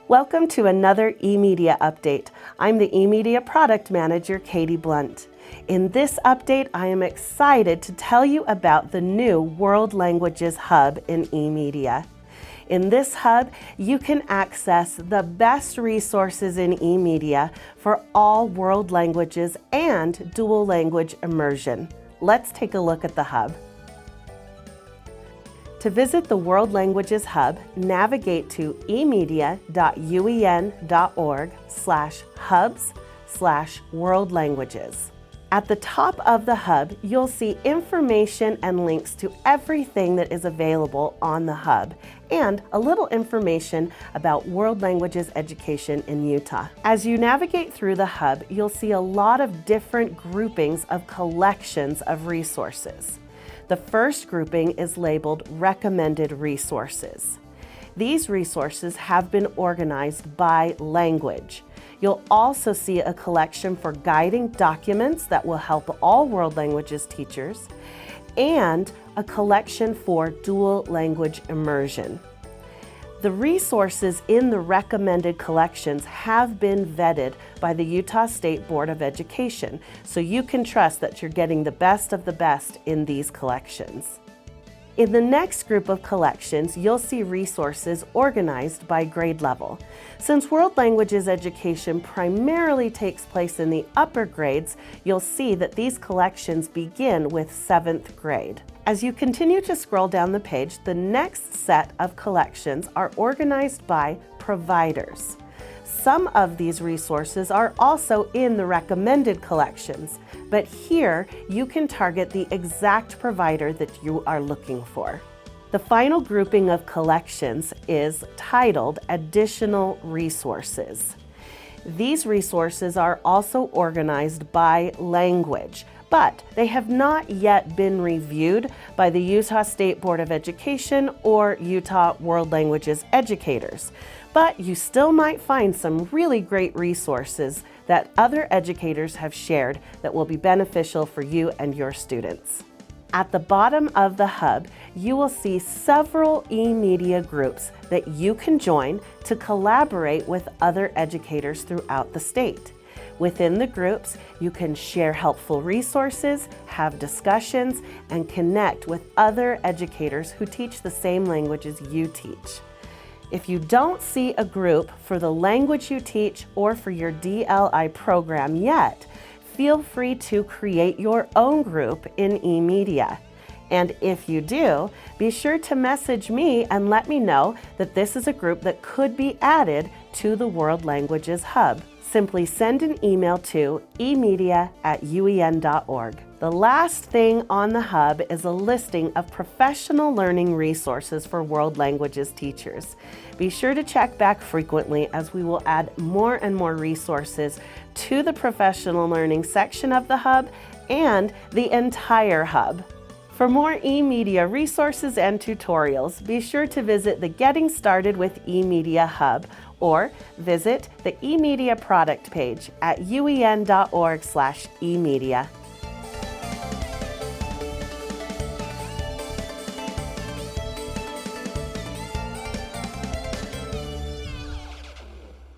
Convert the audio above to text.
Welcome to another eMedia update. I'm the eMedia Product Manager, Katie Blunt. In this update, I am excited to tell you about the new World Languages Hub in eMedia. In this hub, you can access the best resources in eMedia for all world languages and dual language immersion. Let's take a look at the hub. To visit the World Languages Hub, navigate to eMedia.uen.org/hubs/world languages. At the top of the hub, you'll see information and links to everything that is available on the hub and a little information about world languages education in Utah. As you navigate through the hub, you'll see a lot of different groupings of collections of resources. The first grouping is labeled Recommended Resources. These resources have been organized by language. You'll also see a collection for guiding documents that will help all world languages teachers, and a collection for dual language immersion. The resources in the recommended collections have been vetted by the Utah State Board of Education, so you can trust that you're getting the best of the best in these collections. In the next group of collections, you'll see resources organized by grade level. Since world languages education primarily takes place in the upper grades, you'll see that these collections begin with 7th grade. As you continue to scroll down the page, the next set of collections are organized by providers. Some of these resources are also in the recommended collections, but here you can target the exact provider that you are looking for. The final grouping of collections is titled Additional Resources. These resources are also organized by language, but they have not yet been reviewed by the Utah State Board of Education or Utah World Languages educators. But you still might find some really great resources that other educators have shared that will be beneficial for you and your students. At the bottom of the hub, you will see several eMedia groups that you can join to collaborate with other educators throughout the state. Within the groups, you can share helpful resources, have discussions, and connect with other educators who teach the same languages you teach. If you don't see a group for the language you teach or for your DLI program yet, feel free to create your own group in eMedia. And if you do, be sure to message me and let me know that this is a group that could be added to the World Languages Hub. Simply send an email to eMedia@uen.org. The last thing on the hub is a listing of professional learning resources for world languages teachers. Be sure to check back frequently as we will add more and more resources to the professional learning section of the hub and the entire hub. For more eMedia resources and tutorials, be sure to visit the Getting Started with eMedia Hub or visit the eMedia product page at uen.org/eMedia.